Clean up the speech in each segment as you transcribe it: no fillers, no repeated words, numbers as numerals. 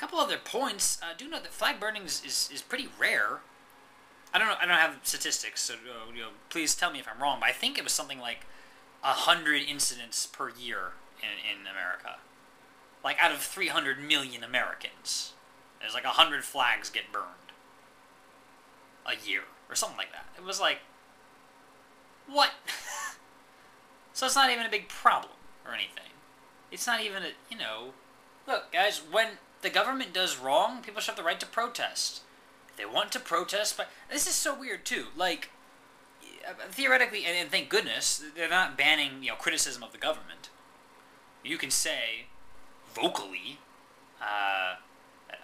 couple other points. Do note that flag burning is pretty rare. I don't know. I don't have statistics, so please tell me if I'm wrong. But I think it was something like 100 incidents per year in America. Like out of 300 million Americans, there's like 100 flags get burned a year or something like that. It was like, what? So it's not even a big problem or anything. It's not even look, guys, when the government does wrong, people should have the right to protest. If they want to protest, but this is so weird too. Like, theoretically, and thank goodness, they're not banning, criticism of the government. You can say, vocally,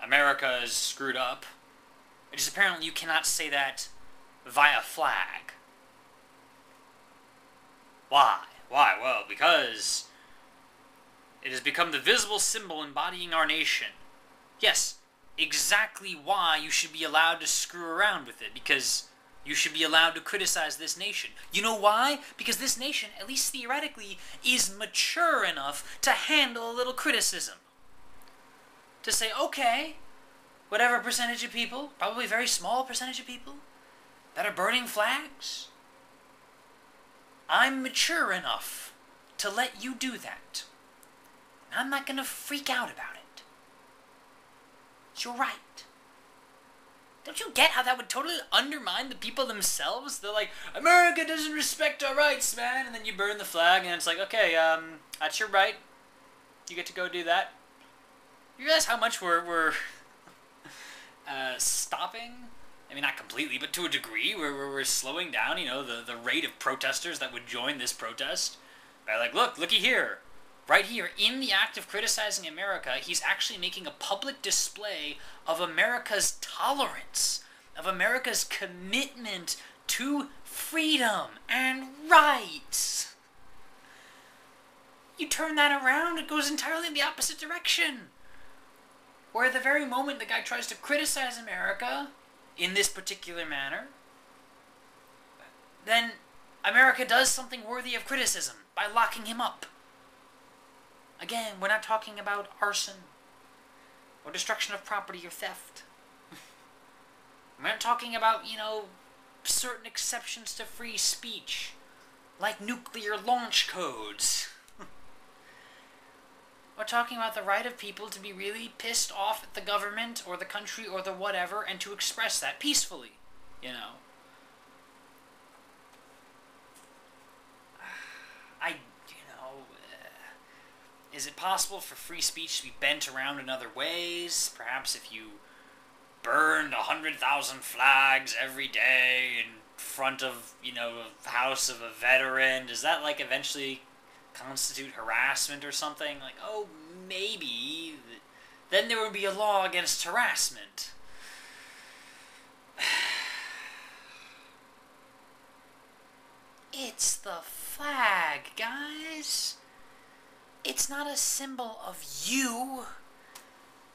America is screwed up. It just apparently you cannot say that via flag. Why? Why? Well, because it has become the visible symbol embodying our nation. Yes, exactly why you should be allowed to screw around with it, because you should be allowed to criticize this nation. You know why? Because this nation, at least theoretically, is mature enough to handle a little criticism. To say, okay, whatever percentage of people, probably a very small percentage of people, that are burning flags, I'm mature enough to let you do that. And I'm not going to freak out about it. It's your right. Don't you get how that would totally undermine the people themselves? They're like, America doesn't respect our rights, man. And then you burn the flag, and it's like, okay, that's your right. You get to go do that. You realize how much we're stopping? I mean, not completely, but to a degree, we're slowing down, the rate of protesters that would join this protest. By like, looky here. Right here, in the act of criticizing America, he's actually making a public display of America's tolerance, of America's commitment to freedom and rights. You turn that around, it goes entirely in the opposite direction. Where at the very moment the guy tries to criticize America in this particular manner, then America does something worthy of criticism by locking him up. Again, we're not talking about arson or destruction of property or theft. We're not talking about, certain exceptions to free speech, like nuclear launch codes. We're talking about the right of people to be really pissed off at the government or the country or the whatever, and to express that peacefully, Is it possible for free speech to be bent around in other ways? Perhaps if you burned 100,000 flags every day in front of, a house of a veteran, does that, eventually constitute harassment or something? Like, oh, maybe. Then there would be a law against harassment. It's the flag, guys. It's not a symbol of you.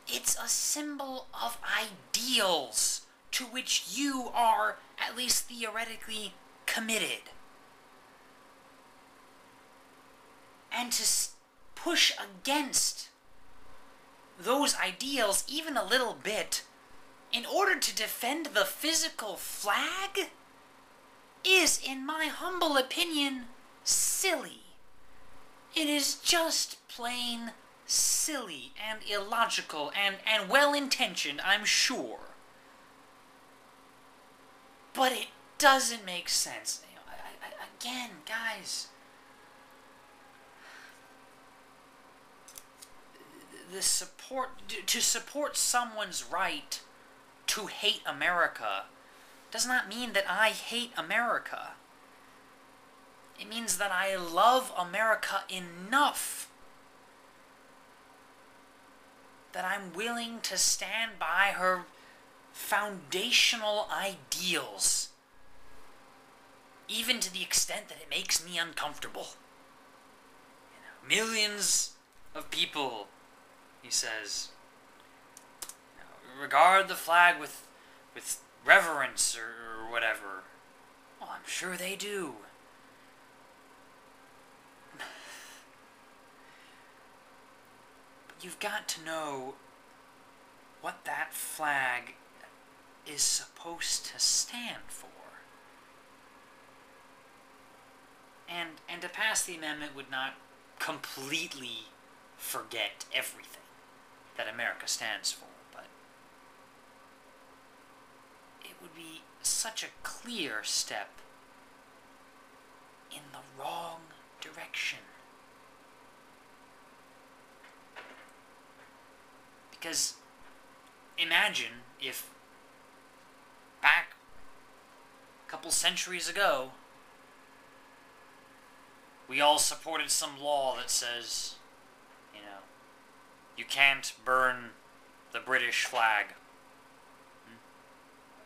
It's a symbol of ideals to which you are, at least theoretically, committed. And to push against those ideals even a little bit in order to defend the physical flag is, in my humble opinion, silly. It is just plain silly and illogical and well-intentioned, I'm sure. But it doesn't make sense. Again, guys, to support someone's right to hate America does not mean that I hate America. It means that I love America enough that I'm willing to stand by her foundational ideals, even to the extent that it makes me uncomfortable. Millions of people, he says, regard the flag with reverence or whatever. Well, I'm sure they do. You've got to know what that flag is supposed to stand for. And to pass the amendment would not completely forget everything that America stands for, but it would be such a clear step in the wrong direction. Because imagine if back a couple centuries ago we all supported some law that says, you know, you can't burn the British flag.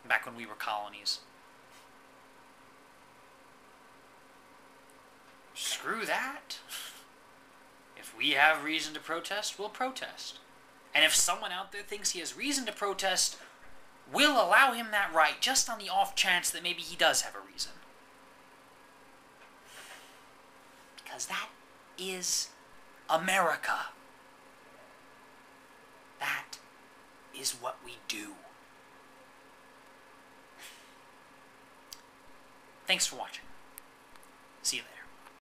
Back when we were colonies. Screw that. If we have reason to protest, we'll protest. And if someone out there thinks he has reason to protest, we'll allow him that right, just on the off chance that maybe he does have a reason. Because that is America. That is what we do. Thanks for watching. See you later.